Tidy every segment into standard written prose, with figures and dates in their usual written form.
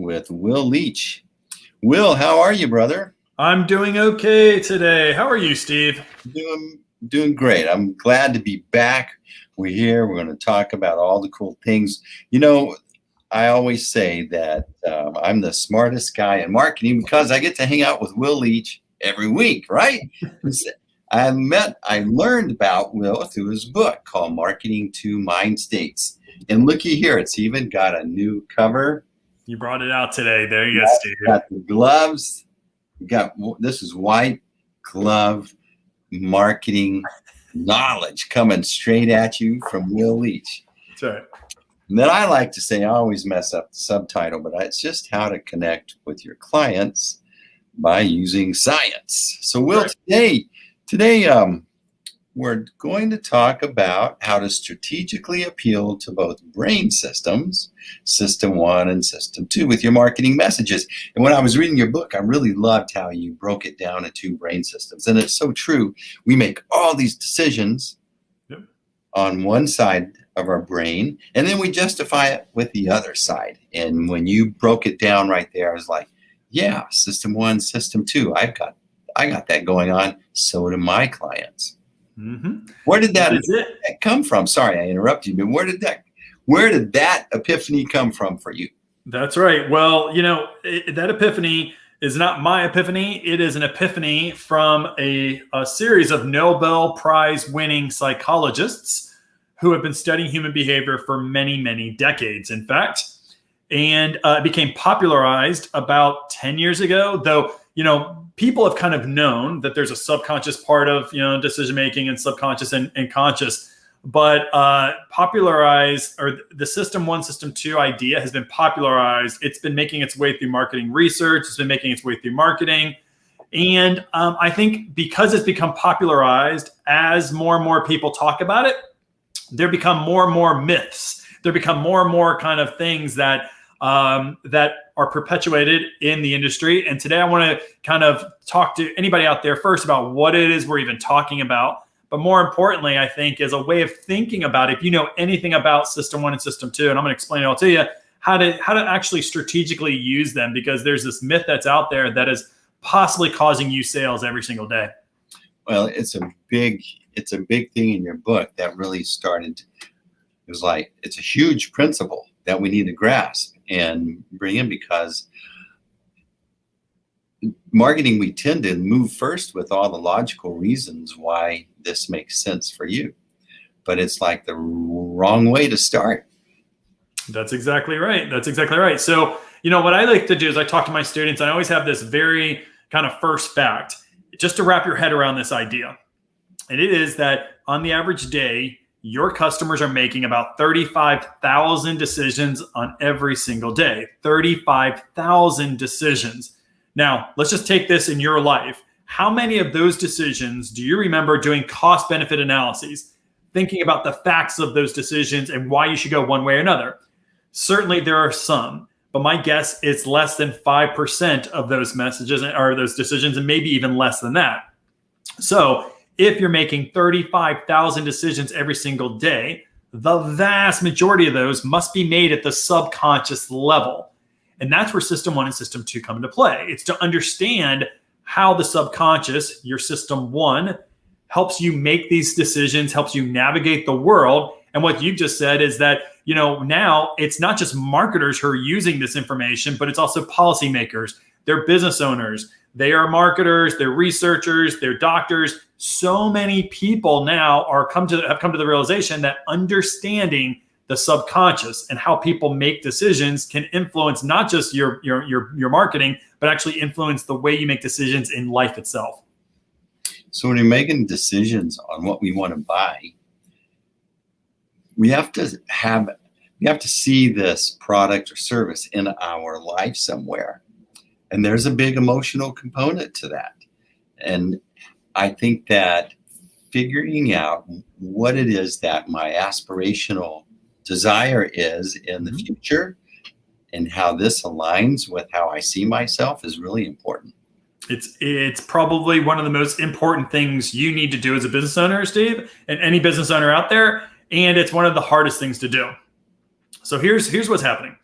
with Will Leach. Will, how are you, brother? I'm doing okay today. How are you, Steve? Doing great. I'm glad to be back. We're here. We're going to talk about all the cool things. You know, I always say that I'm the smartest guy in marketing because I get to hang out with Will Leach every week, right? I learned about Will through his book called Marketing to Mind States. And looky here, it's even got a new cover. You brought it out today. There you go, Steve. Got the gloves. This is white glove marketing knowledge coming straight at you from Will Leach. That's right. And then I like to say, I always mess up the subtitle, but it's just how to connect with your clients by using science. So Will, right. Today, we're going to talk about how to strategically appeal to both brain systems, System 1 and System 2, with your marketing messages. And when I was reading your book, I really loved how you broke it down into brain systems. And it's so true. We make all these decisions on one side of our brain, and then we justify it with the other side. And when you broke it down right there, I was like, yeah, System 1, System 2, I got that going on. So do my clients. Mm-hmm. Where did that come from? Sorry, I interrupted you, but where did that epiphany come from for you? That's right. Well, that epiphany is not my epiphany. It is an epiphany from a series of Nobel Prize-winning psychologists who have been studying human behavior for many, many decades, in fact. And it became popularized about 10 years ago, though, people have kind of known that there's a subconscious part of, decision-making and subconscious and conscious, but popularized, or the System 1, System 2 idea has been popularized. It's been making its way through marketing research. It's been making its way through marketing. And I think because it's become popularized, as more and more people talk about it, there become more and more myths. There become more and more kind of things that are perpetuated in the industry. And today I want to kind of talk to anybody out there first about what it is we're even talking about. But more importantly, I think, is a way of thinking about it. If you know anything about System 1 and System 2, and I'm going to explain it all to you, how to actually strategically use them, because there's this myth that's out there that is possibly causing you sales every single day. Well, it's a big thing in your book that really started. It was like, it's a huge principle that we need to grasp and bring in, because marketing, we tend to move first with all the logical reasons why this makes sense for you, but it's like the wrong way to start. That's exactly right. So, what I like to do is I talk to my students. I always have this very kind of first fact, just to wrap your head around this idea. And it is that on the average day, your customers are making about 35,000 decisions on every single day. 35,000 decisions. Now, let's just take this in your life. How many of those decisions do you remember doing cost-benefit analyses, thinking about the facts of those decisions and why you should go one way or another? Certainly there are some, but my guess it's less than 5% of those messages or those decisions, and maybe even less than that. So if you're making 35,000 decisions every single day, the vast majority of those must be made at the subconscious level. And that's where System 1 and System 2 come into play. It's to understand how the subconscious, your System 1, helps you make these decisions, helps you navigate the world. And what you've just said is that, now it's not just marketers who are using this information, but it's also policymakers, they're business owners, they are marketers, they're researchers, they're doctors. So many people now have come to the realization that understanding the subconscious and how people make decisions can influence not just your marketing, but actually influence the way you make decisions in life itself. So when you're making decisions on what we want to buy, we have to see this product or service in our life somewhere. And there's a big emotional component to that. And I think that figuring out what it is that my aspirational desire is in the future and how this aligns with how I see myself is really important. It's probably one of the most important things you need to do as a business owner, Steve, and any business owner out there. And it's one of the hardest things to do. So here's what's happening.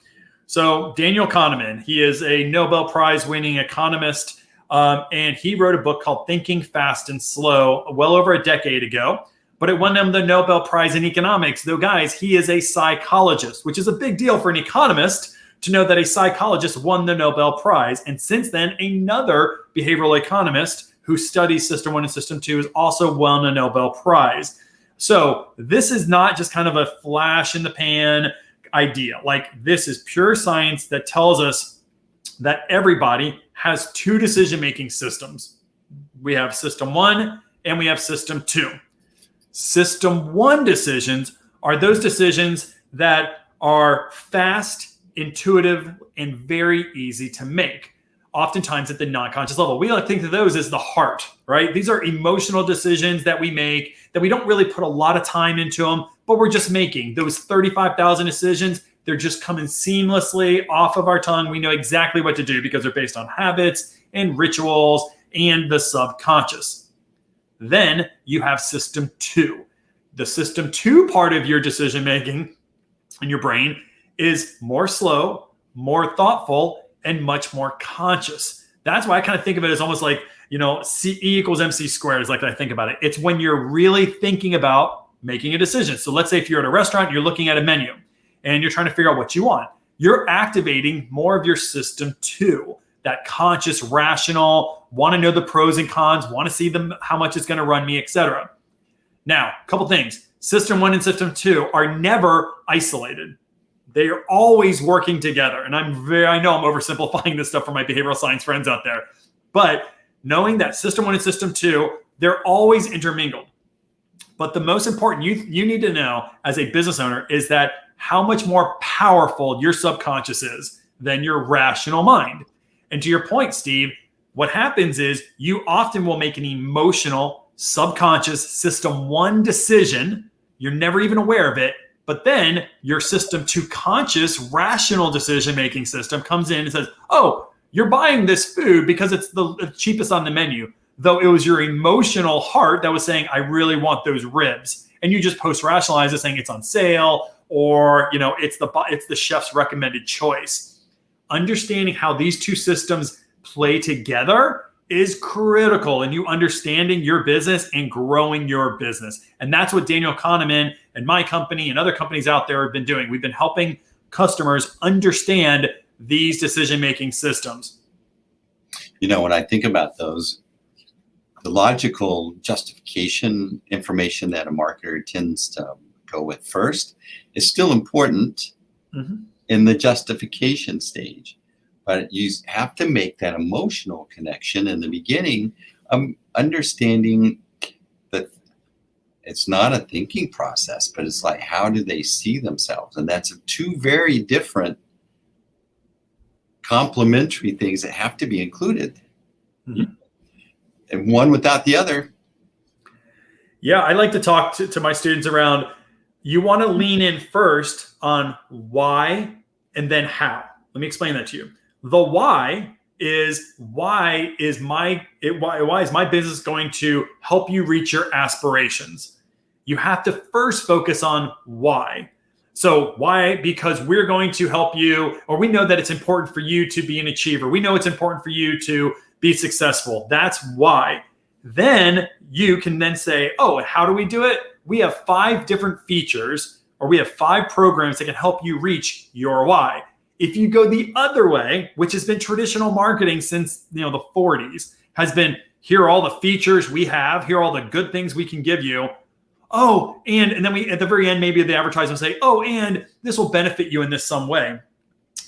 So Daniel Kahneman, he is a Nobel Prize-winning economist, and he wrote a book called Thinking Fast and Slow well over a decade ago. But it won him the Nobel Prize in economics. Though, guys, he is a psychologist, which is a big deal for an economist to know that a psychologist won the Nobel Prize. And since then, another behavioral economist who studies System 1 and System 2 has also won a Nobel Prize. So this is not just kind of a flash in the pan idea. Like, this is pure science that tells us that everybody has two decision-making systems. We have System 1 and we have System 2. System 1 decisions are those decisions that are fast, intuitive, and very easy to make, oftentimes at the non-conscious level. We like to think of those as the heart, right? These are emotional decisions that we make that we don't really put a lot of time into them, but we're just making those 35,000 decisions. They're just coming seamlessly off of our tongue. We know exactly what to do because they're based on habits and rituals and the subconscious. Then you have System 2. The System 2 part of your decision-making in your brain is more slow, more thoughtful, and much more conscious. That's why I kind of think of it as almost like, E equals MC squared is like I think about it. It's when you're really thinking about making a decision. So let's say if you're at a restaurant, you're looking at a menu and you're trying to figure out what you want. You're activating more of your System 2. That conscious, rational, want to know the pros and cons, want to see them, how much it's going to run me, etc. Now, a couple things. System 1 and System 2 are never isolated. They are always working together. And I know I'm oversimplifying this stuff for my behavioral science friends out there. But knowing that System 1 and System 2, they're always intermingled. But the most important you need to know as a business owner is that how much more powerful your subconscious is than your rational mind. And to your point, Steve, what happens is you often will make an emotional, subconscious System 1 decision. You're never even aware of it. But then your System 2 conscious, rational decision-making system comes in and says, oh, you're buying this food because it's the cheapest on the menu. Though it was your emotional heart that was saying, I really want those ribs. And you just post-rationalize it saying it's on sale or, it's the chef's recommended choice. Understanding how these two systems play together is critical in you understanding your business and growing your business. And that's what Daniel Kahneman and my company and other companies out there have been doing. We've been helping customers understand these decision-making systems. When I think about those, the logical justification information that a marketer tends to go with first is still important. Mm-hmm. In the justification stage, but you have to make that emotional connection in the beginning, understanding that it's not a thinking process, but it's like, how do they see themselves? And that's two very different complementary things that have to be included. Mm-hmm. And one without the other. Yeah, I like to talk to my students around, you want to lean in first on why and then how. Let me explain that to you. The why is why is my business going to help you reach your aspirations? You have to first focus on why. So why? Because we're going to help you, or we know that it's important for you to be an achiever. We know it's important for you to be successful. That's why. Then you can then say, oh, how do we do it? We have 5 different features, or we have 5 programs that can help you reach your why. If you go the other way, which has been traditional marketing since the 40s, has been, here are all the features we have, here are all the good things we can give you. Oh, and then we at the very end, maybe the advertisement say, oh, and this will benefit you in this some way.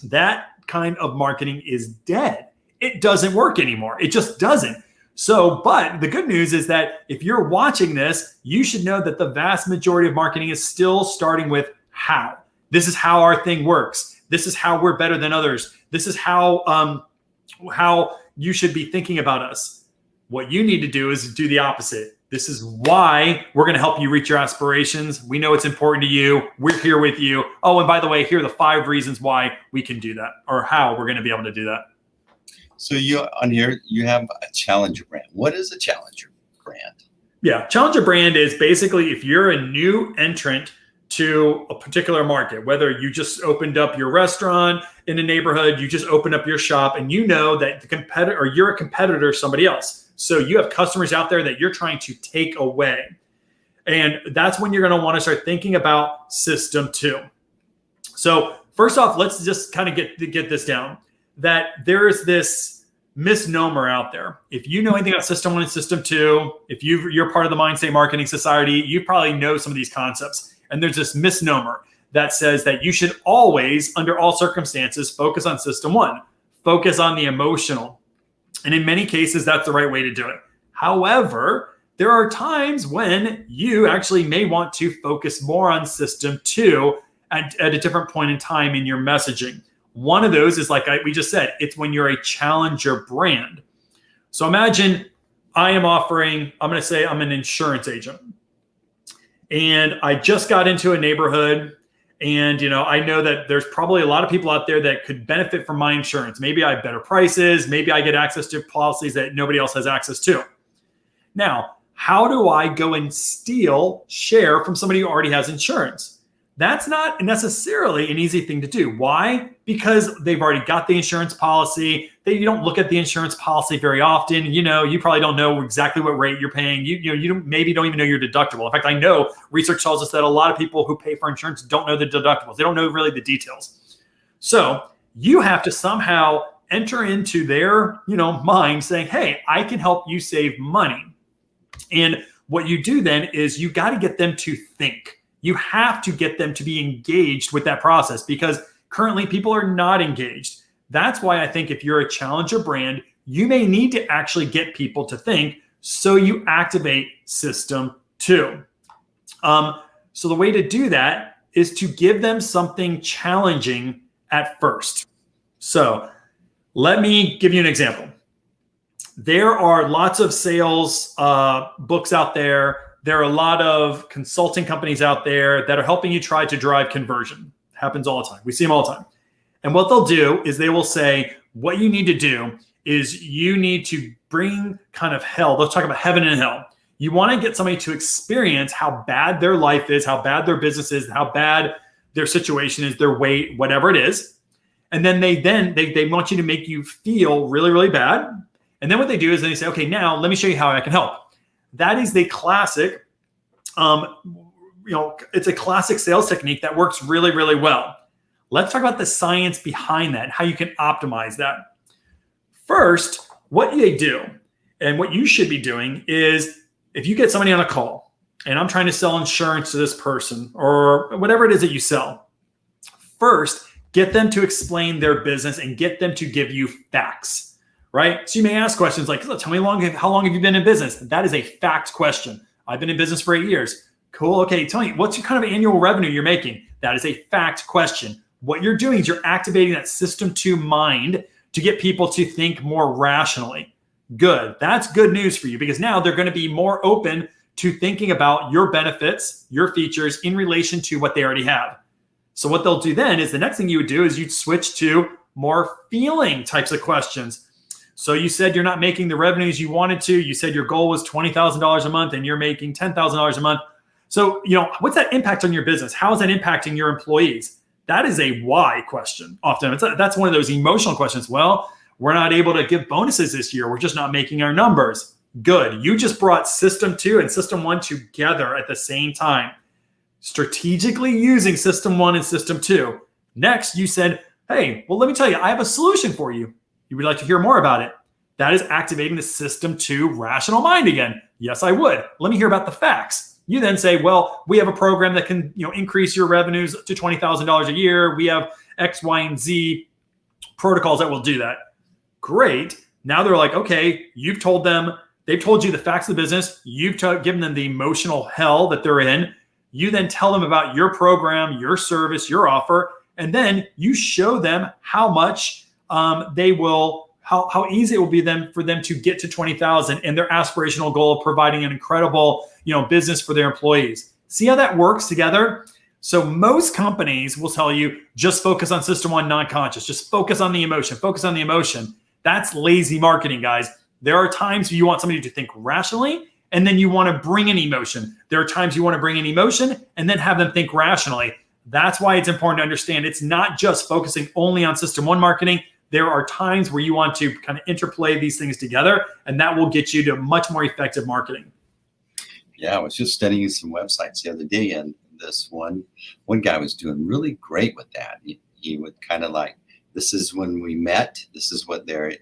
That kind of marketing is dead. It doesn't work anymore. It just doesn't. So, but the good news is that if you're watching this, you should know that the vast majority of marketing is still starting with how. This is how our thing works. This is how we're better than others. This is how you should be thinking about us. What you need to do is do the opposite. This is why we're going to help you reach your aspirations. We know it's important to you. We're here with you. Oh, and by the way, here are the 5 reasons why we can do that, or how we're going to be able to do that. So on here, you have a challenger brand. What is a challenger brand? Yeah, challenger brand is basically if you're a new entrant to a particular market, whether you just opened up your restaurant in a neighborhood, you just opened up your shop, and you know that the competitor, or you're a competitor to somebody else. So you have customers out there that you're trying to take away. And that's when you're going to want to start thinking about system 2. So first off, let's just kind of get this down, that there's this misnomer out there. If you know anything about system 1 and system 2, if you're part of the Mindstate Marketing Society, you probably know some of these concepts. And there's this misnomer that says that you should always, under all circumstances, focus on system 1, focus on the emotional. And in many cases, that's the right way to do it. However, there are times when you actually may want to focus more on system 2 at a different point in time in your messaging. One of those is, like we just said, it's when you're a challenger brand. So imagine I'm going to say I'm an insurance agent. And I just got into a neighborhood, and I know that there's probably a lot of people out there that could benefit from my insurance. Maybe I have better prices. Maybe I get access to policies that nobody else has access to. Now, how do I go and steal share from somebody who already has insurance? That's not necessarily an easy thing to do. Why? Because they've already got the insurance policy. You don't look at the insurance policy very often. You probably don't know exactly what rate you're paying. You maybe don't even know your deductible. In fact, I know research tells us that a lot of people who pay for insurance don't know the deductibles. They don't know really the details. So you have to somehow enter into their mind saying, hey, I can help you save money. And what you do then is you got to get them to think. You have to get them to be engaged with that process, because currently people are not engaged. That's why I think if you're a challenger brand, you may need to actually get people to think, so you activate system 2. So the way to do that is to give them something challenging at first. So let me give you an example. There are lots of sales books out there. There are a lot of consulting companies out there that are helping you try to drive conversion. Happens all the time. We see them all the time. And what they'll do is they will say, what you need to do is you need to bring kind of hell. Let's talk about heaven and hell. You want to get somebody to experience how bad their life is, how bad their business is, how bad their situation is, their weight, whatever it is. And then they want you to make you feel really, really bad. And then what they do is they say, okay, now let me show you how I can help. That is the classic, it's a classic sales technique that works really, really well. Let's talk about the science behind that, how you can optimize that. First, what they do and what you should be doing is, if you get somebody on a call and I'm trying to sell insurance to this person or whatever it is that you sell, first, get them to explain their business and get them to give you facts. Right? So you may ask questions like, tell me how long have you been in business? That is a fact question. I've been in business for 8 years. Cool. Okay. Tell me, what's your kind of annual revenue you're making? That is a fact question. What you're doing is you're activating that system 2 mind to get people to think more rationally. Good. That's good news for you, because now they're going to be more open to thinking about your benefits, your features in relation to what they already have. So what they'll do then is, the next thing you would do is you'd switch to more feeling types of questions. So you said you're not making the revenues you wanted to. You said your goal was $20,000 a month and you're making $10,000 a month. So, what's that impact on your business? How is that impacting your employees? That is a why question. Often that's one of those emotional questions. Well, we're not able to give bonuses this year. We're just not making our numbers. Good. You just brought system 2 and system 1 together at the same time, strategically using system 1 and system 2. Next, you said, hey, well, let me tell you, I have a solution for you. You would like to hear more about it. That is activating the system 2 rational mind again. Yes, I would. Let me hear about the facts. You then say, well, we have a program that can increase your revenues to $20,000 a year. We have X, Y, and Z protocols that will do that. Great. Now they're like, okay, they've told you the facts of the business. You've given them the emotional hell that they're in. You then tell them about your program, your service, your offer, and then you show them how much how easy it will be for them to get to 20,000 and their aspirational goal of providing an incredible, business for their employees. See how that works together? So most companies will tell you, just focus on system 1 non-conscious, just focus on the emotion, focus on the emotion. That's lazy marketing, guys. There are times you want somebody to think rationally, and then you want to bring in emotion. There are times you want to bring in emotion and then have them think rationally. That's why it's important to understand it's not just focusing only on system one marketing. There are times where you want to kind of interplay these things together, and that will get you to much more effective marketing. Yeah, I was just studying some websites the other day, and this one guy was doing really great with that. He would kind of like, this is when we met, this is what their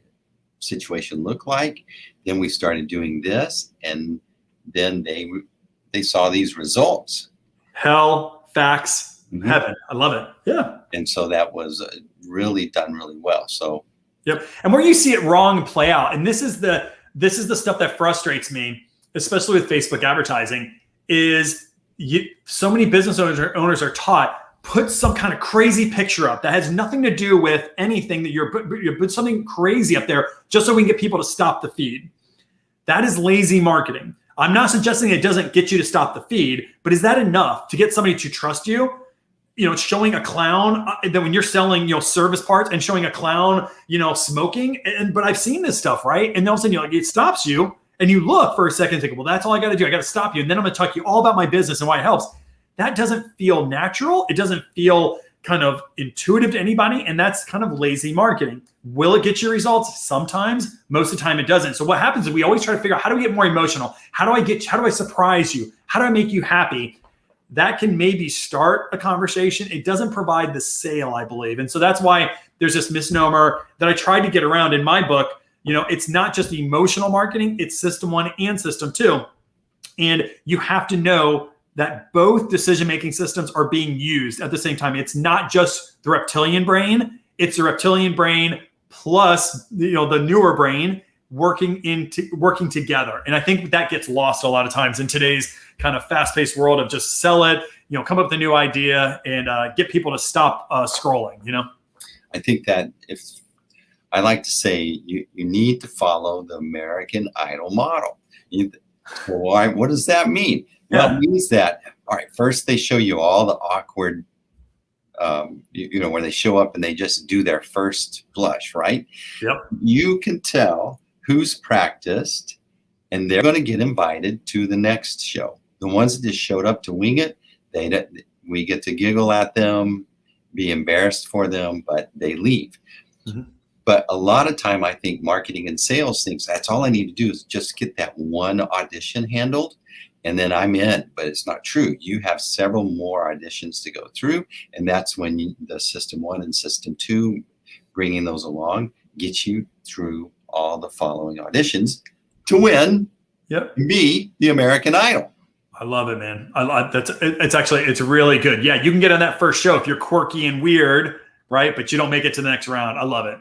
situation looked like. Then we started doing this, and then they saw these results. Hell, facts, heaven. I love it. Yeah. And so that was really done really well. So yep. And where you see it wrong and play out, and this is the stuff that frustrates me, especially with Facebook advertising, is so many business owners are taught, put some kind of crazy picture up that has nothing to do with anything, that you put something crazy up there just so we can get people to stop the feed. That is lazy marketing. I'm not suggesting it doesn't get you to stop the feed, but is that enough to get somebody to trust you? Showing a clown that when you're selling, service parts, and showing a clown, smoking. But I've seen this stuff, right? And all of a sudden, it stops you, and you look for a second and think, well, that's all I got to do. I got to stop you, and then I'm going to talk to you all about my business and why it helps. That doesn't feel natural. It doesn't feel kind of intuitive to anybody, and that's kind of lazy marketing. Will it get you results? Sometimes. Most of the time, it doesn't. So what happens is we always try to figure out, how do we get more emotional? How do I surprise you? How do I make you happy? That can maybe start a conversation. It doesn't provide the sale, I believe. And so that's why there's this misnomer that I tried to get around in my book. It's not just emotional marketing, it's system one and system two. And you have to know that both decision-making systems are being used at the same time. It's not just the reptilian brain, it's the reptilian brain plus the newer brain working together. And I think that gets lost a lot of times in today's kind of fast-paced world of just sell it, come up with a new idea and get people to stop scrolling, I think that I like to say you need to follow the American Idol model. Why? What does that mean? Yeah. Well, it means that, all right, first they show you all the awkward, where they show up and they just do their first blush, right? Yep. You can tell who's practiced, and they're going to get invited to the next show. The ones that just showed up to wing it, we get to giggle at them, be embarrassed for them, but they leave. Mm-hmm. But a lot of time, I think marketing and sales thinks that's all I need to do is just get that one audition handled, and then I'm in. But it's not true. You have several more auditions to go through, and that's when the system one and system two, bringing those along, get you through all the following auditions to win. Yep. Be the American Idol. I love it, man. It's really good. Yeah, you can get on that first show if you're quirky and weird, right? But you don't make it to the next round. I love it.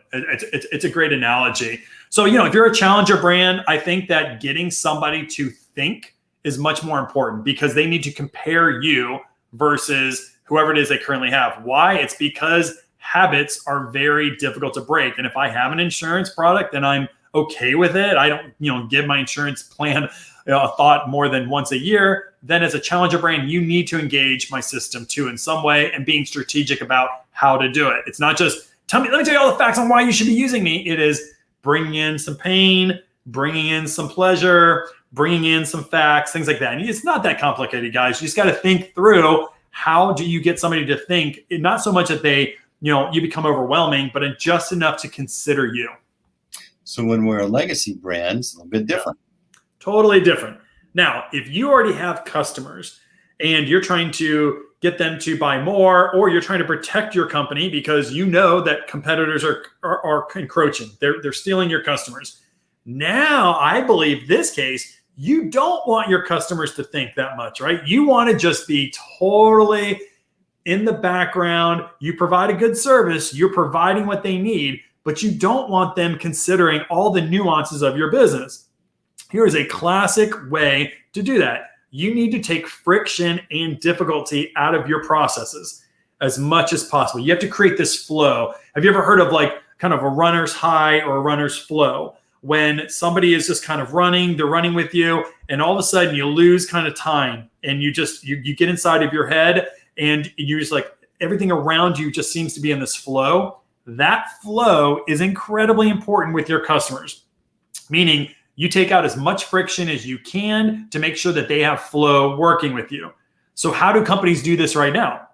It's a great analogy. So, if you're a challenger brand, I think that getting somebody to think is much more important because they need to compare you versus whoever it is they currently have. Why? It's because habits are very difficult to break. And if I have an insurance product, then I'm okay with it. I don't, give my insurance plan a thought more than once a year. Then as a challenger brand, you need to engage my system too in some way and being strategic about how to do it. It's not just let me tell you all the facts on why you should be using me. It is bringing in some pain, bringing in some pleasure, bringing in some facts, things like that. And it's not that complicated, guys. You just got to think through, how do you get somebody to think, not so much that they, you become overwhelming, but just enough to consider you. So when we're a legacy brand, it's a little bit different. Totally different. Now, if you already have customers and you're trying to get them to buy more, or you're trying to protect your company because you know that competitors are encroaching, they're stealing your customers. Now, I believe this case, you don't want your customers to think that much, right? You want to just be totally in the background. You provide a good service, you're providing what they need, but you don't want them considering all the nuances of your business. Here is a classic way to do that. You need to take friction and difficulty out of your processes as much as possible. You have to create this flow. Have you ever heard of kind of a runner's high or a runner's flow? When somebody is just kind of running, they're running with you, and all of a sudden you lose kind of time, and you get inside of your head, and you just everything around you just seems to be in this flow. That flow is incredibly important with your customers, meaning You take out as much friction as you can to make sure that they have flow working with you. So how do companies do this right now?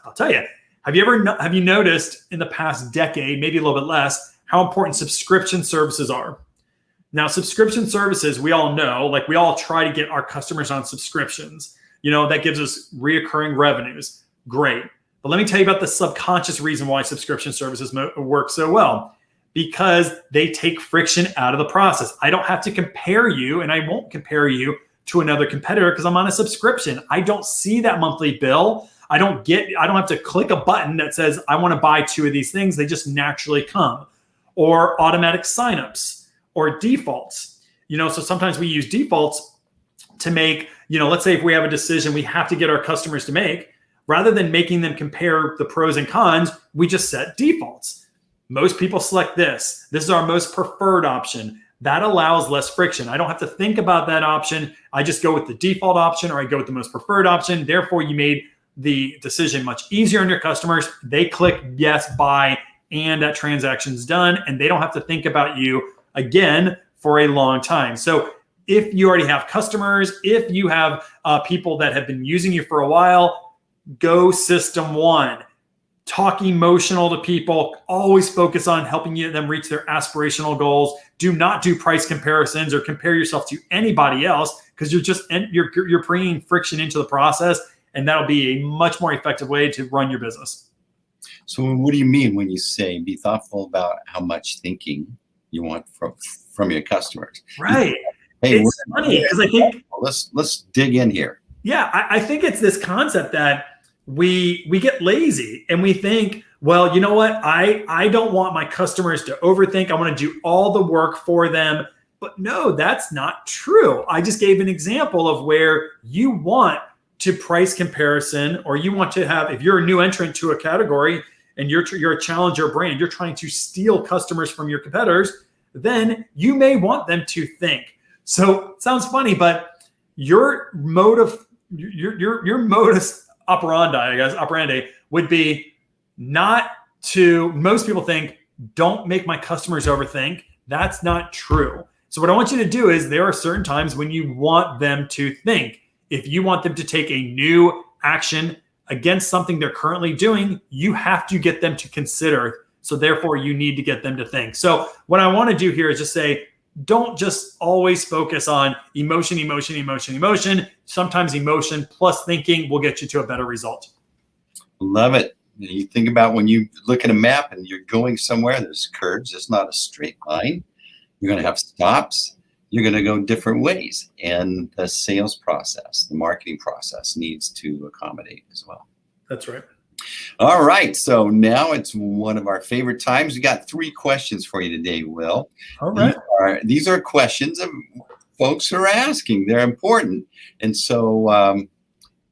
I'll tell you. Have you noticed in the past decade, maybe a little bit less, how important subscription services are? Now, subscription services, we all know, like we all try to get our customers on subscriptions. That gives us reoccurring revenues. Great. But let me tell you about the subconscious reason why subscription services work so well. Because they take friction out of the process. I don't have to compare you, and I won't compare you to another competitor because I'm on a subscription. I don't see that monthly bill. I don't have to click a button that says, I want to buy 2 of these things. They just naturally come. Or automatic signups or defaults. So sometimes we use defaults to make, let's say if we have a decision we have to get our customers to make, rather than making them compare the pros and cons, we just set defaults. Most people select this. This is our most preferred option. That allows less friction. I don't have to think about that option. I just go with the default option, or I go with the most preferred option. Therefore, you made the decision much easier on your customers. They click yes, buy, and that transaction's done, and they don't have to think about you again for a long time. So if you already have customers, if you have people that have been using you for a while, go system 1. Talk emotional to people. Always focus on helping them reach their aspirational goals. Do not do price comparisons or compare yourself to anybody else, because you're bringing friction into the process. And that'll be a much more effective way to run your business. So what do you mean when you say be thoughtful about how much thinking you want from your customers? Right. Hey, it's funny because I think let's dig in here. Yeah, I think it's this concept that we get lazy and we think, well, you know what? I don't want my customers to overthink. I want to do all the work for them. But no, that's not true. I just gave an example of where you want to price comparison, or you want to have, if you're a new entrant to a category and you're a challenger brand, you're trying to steal customers from your competitors, then you may want them to think. So it sounds funny, but your modus operandi would be not to, most people think, don't make my customers overthink. That's not true. So what I want you to do is, there are certain times when you want them to think. If you want them to take a new action against something they're currently doing, you have to get them to consider. So therefore, you need to get them to think. So what I want to do here is just say, don't just always focus on emotion. Sometimes emotion plus thinking will get you to a better result. Love it. You think about when you look at a map and you're going somewhere, there's curves. It's not a straight line. You're going to have stops. You're going to go different ways. And the sales process, the marketing process needs to accommodate as well. That's right. All right. So now it's one of our favorite times. We got 3 questions for you today, Will. All right. These are questions of folks who are asking. They're important. And so,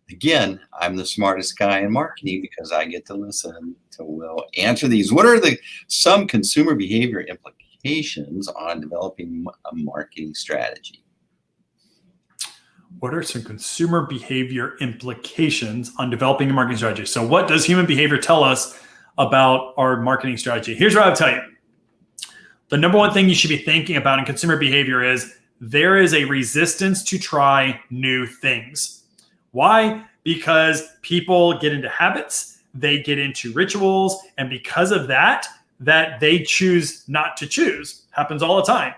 again, I'm the smartest guy in marketing because I get to listen to Will answer these. What are some consumer behavior implications on developing a marketing strategy? What are some consumer behavior implications on developing a marketing strategy? So what does human behavior tell us about our marketing strategy? Here's what I would tell you. The number one thing you should be thinking about in consumer behavior is there is a resistance to try new things. Why? Because people get into habits, they get into rituals, and because of that they choose not to choose. Happens all the time.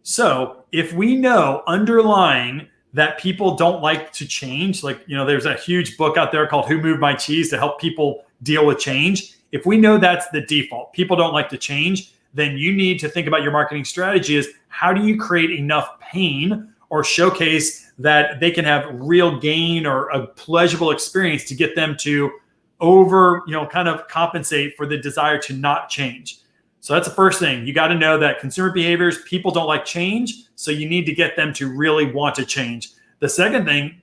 So if we know underlying that people don't like to change, like, there's a huge book out there called Who Moved My Cheese to help people deal with change. If we know that's the default, people don't like to change, then you need to think about your marketing strategy is how do you create enough pain or showcase that they can have real gain or a pleasurable experience to get them to kind of compensate for the desire to not change. So that's the first thing. You got to know that consumer behaviors, people don't like change. So you need to get them to really want to change. The second thing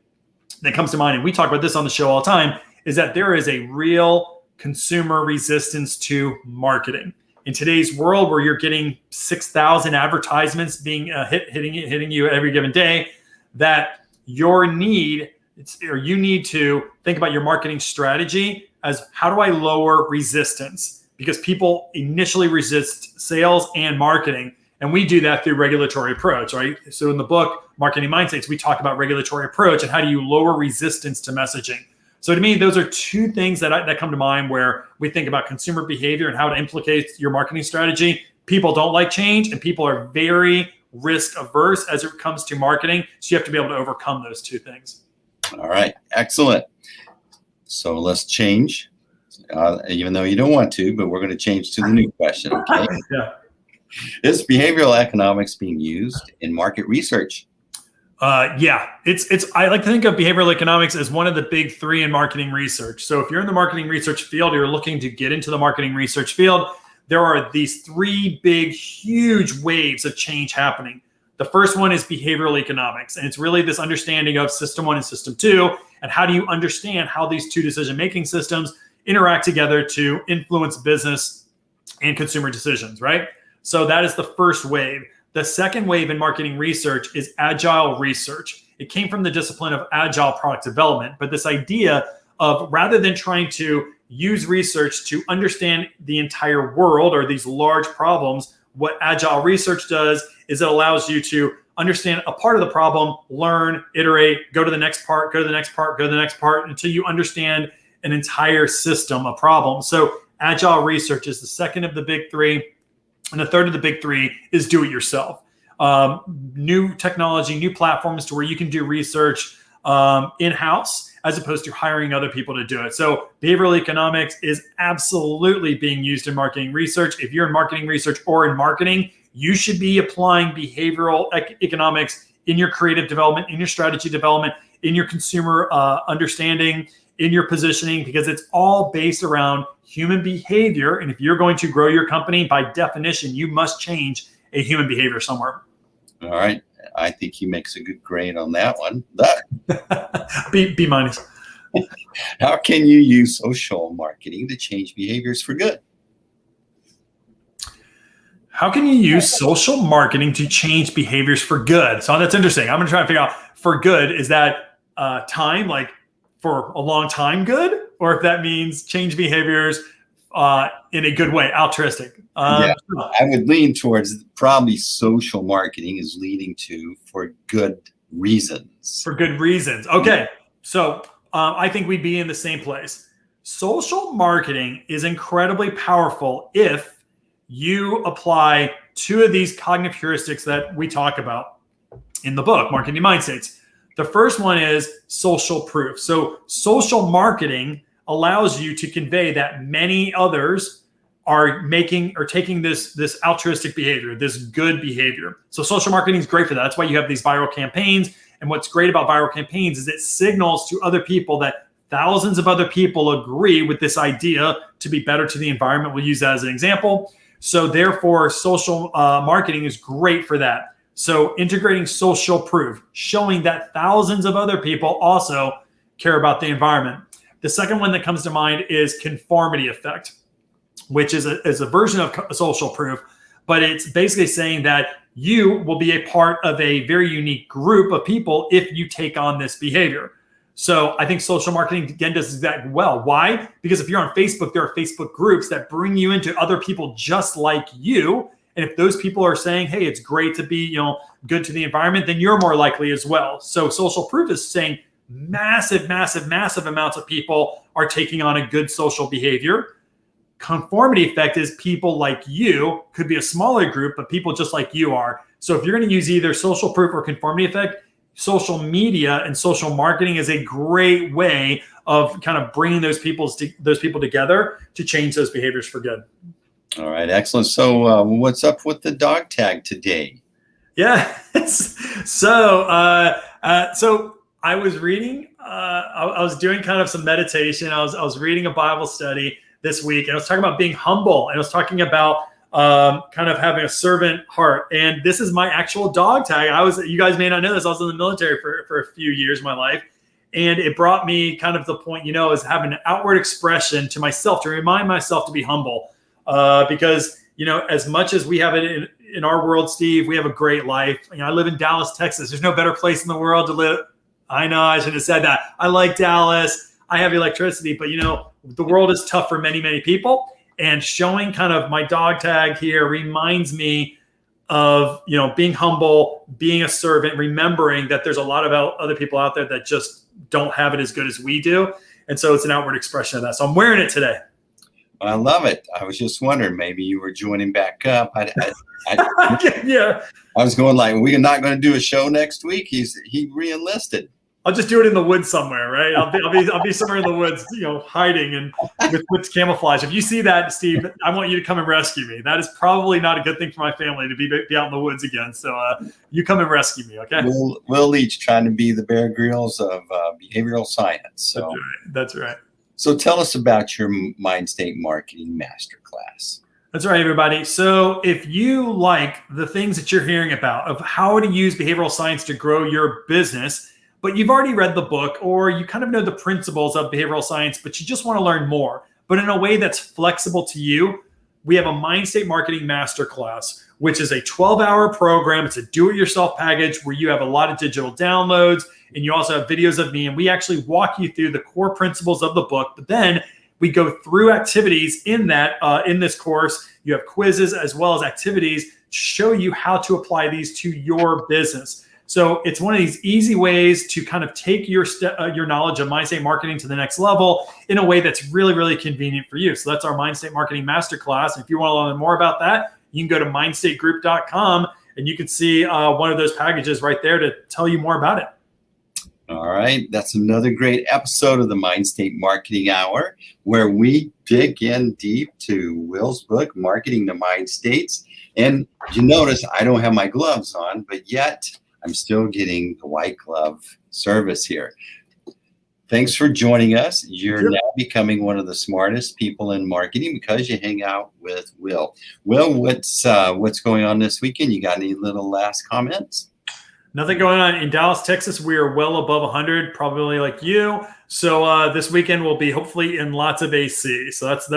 that comes to mind, and we talk about this on the show all the time, is that there is a real consumer resistance to marketing. In today's world where you're getting 6,000 advertisements being hitting you every given day, that you need to think about your marketing strategy as how do I lower resistance? Because people initially resist sales and marketing. And we do that through regulatory approach, right? So in the book, Marketing Mindstates, we talk about regulatory approach and how do you lower resistance to messaging. So to me, those are two things that come to mind where we think about consumer behavior and how it implicates your marketing strategy. People don't like change, and people are very risk averse as it comes to marketing. So you have to be able to overcome those two things. All right, excellent. So let's change, even though you don't want to, but we're going to change to the new question. Okay. Yeah. Is behavioral economics being used in market research? Yeah, it's. I like to think of behavioral economics as one of the big three in marketing research. So if you're in the marketing research field, you're looking to get into the marketing research field, there are these three big, huge waves of change happening. The first one is behavioral economics, and it's really this understanding of system one and system two, and how do you understand how these two decision-making systems interact together to influence business and consumer decisions, right? So that is the first wave. The second wave in marketing research is agile research. It came from the discipline of agile product development, but this idea of rather than trying to use research to understand the entire world or these large problems, what agile research does is it allows you to understand a part of the problem, learn, iterate, go to the next part, go to the next part, go to the next part until you understand an entire system of problems. So agile research is the second of the big three. And the third of the big three is do it yourself. New technology, new platforms to where you can do research in-house as opposed to hiring other people to do it. So behavioral economics is absolutely being used in marketing research. If you're in marketing research or in marketing, you should be applying behavioral economics in your creative development, in your strategy development, in your consumer understanding, in your positioning, because it's all based around human behavior. And if you're going to grow your company, by definition, you must change a human behavior somewhere. All right. I think he makes a good grade on that one. B minus. How can you use social marketing to change behaviors for good? How can you use social marketing to change behaviors for good? So that's interesting. I'm going to try to figure out for good, is that time, like for a long time good, or if that means change behaviors in a good way, altruistic. Yeah, I would lean towards probably social marketing is leading to for good reasons. For good reasons. Okay. So I think we'd be in the same place. Social marketing is incredibly powerful if you apply two of these cognitive heuristics that we talk about in the book, Marketing Mindstates. The first one is social proof. So social marketing allows you to convey that many others are making or taking this altruistic behavior, this good behavior. So social marketing is great for that. That's why you have these viral campaigns. And what's great about viral campaigns is it signals to other people that thousands of other people agree with this idea to be better to the environment. We'll use that as an example. So therefore, social marketing is great for that. So integrating social proof, showing that thousands of other people also care about the environment. The second one that comes to mind is conformity effect, which is a version of social proof, but it's basically saying that you will be a part of a very unique group of people if you take on this behavior. So I think social marketing, again, does that well. Why? Because if you're on Facebook, there are Facebook groups that bring you into other people just like you. And if those people are saying, hey, it's great to be, good to the environment, then you're more likely as well. So social proof is saying massive amounts of people are taking on a good social behavior. Conformity effect is people like you, could be a smaller group, but people just like you are. So if you're going to use either social proof or conformity effect, social media and social marketing is a great way of kind of bringing those people together to change those behaviors for good. All right, excellent. So what's up with the dog tag today? Yeah. So I was reading, I was doing kind of some meditation. I was reading a Bible study this week, and I was talking about being humble, and I was talking about kind of having a servant heart. And this is my actual dog tag. You guys may not know this, I was in the military for a few years of my life. And it brought me kind of the point, as having an outward expression to myself, to remind myself to be humble. Because, as much as we have it in our world, Steve, we have a great life. I live in Dallas, Texas. There's no better place in the world to live. I know I should have said that. I like Dallas. I have electricity, but the world is tough for many, many people. And showing kind of my dog tag here reminds me of, being humble, being a servant, remembering that there's a lot of other people out there that just don't have it as good as we do. And so it's an outward expression of that. So I'm wearing it today. I love it. I was just wondering, maybe you were joining back up. Yeah. I was going like, we're not going to do a show next week. He re-enlisted. I'll just do it in the woods somewhere, right? I'll be somewhere in the woods, hiding and with camouflage. If you see that, Steve, I want you to come and rescue me. That is probably not a good thing for my family to be out in the woods again. So you come and rescue me, okay? We'll each trying to be the Bear Grylls of behavioral science. So That's right. So tell us about your Mindstate Marketing Masterclass. That's right, everybody. So if you like the things that you're hearing about of how to use behavioral science to grow your business, but you've already read the book or you kind of know the principles of behavioral science, but you just want to learn more, but in a way that's flexible to you, we have a Mindstate Marketing Masterclass, which is a 12-hour program. It's a do-it-yourself package where you have a lot of digital downloads and you also have videos of me. And we actually walk you through the core principles of the book, but then we go through activities in this course. You have quizzes as well as activities to show you how to apply these to your business. So it's one of these easy ways to kind of take your knowledge of Mindstate Marketing to the next level in a way that's really, really convenient for you. So that's our Mindstate Marketing Masterclass. And if you want to learn more about that, you can go to mindstategroup.com and you can see one of those packages right there to tell you more about it. All right. That's another great episode of the Mindstate Marketing Hour, where we dig in deep to Will's book, Marketing the Mind States. And you notice I don't have my gloves on, but yet I'm still getting the white glove service here. Thanks for joining us. You're now becoming one of the smartest people in marketing because you hang out with Will. Will, what's going on this weekend? You got any little last comments? Nothing going on in Dallas, Texas. We are well above 100, probably like you. So this weekend will be hopefully in lots of AC. So that's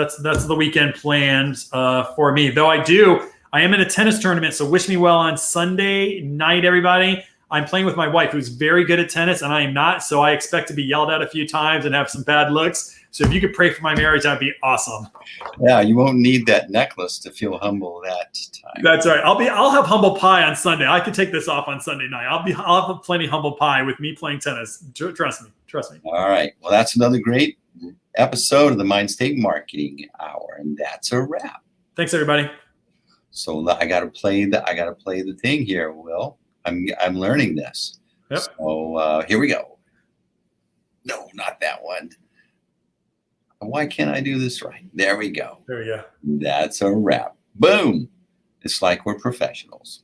the weekend plans for me. Though I am in a tennis tournament, so wish me well on Sunday night, everybody. I'm playing with my wife, who's very good at tennis, and I am not. So I expect to be yelled at a few times and have some bad looks. So if you could pray for my marriage, that'd be awesome. Yeah, you won't need that necklace to feel humble that time. That's right. I'll have humble pie on Sunday. I could take this off on Sunday night. I'll have plenty humble pie with me playing tennis. Trust me. All right. Well, that's another great episode of the Mindstate Marketing Hour, and that's a wrap. Thanks, everybody. So I got to play the thing here, Will. I'm learning this. Yep. So here we go. No, not that one. Why can't I do this right? There we go. There we go. That's a wrap. Boom. It's like we're professionals.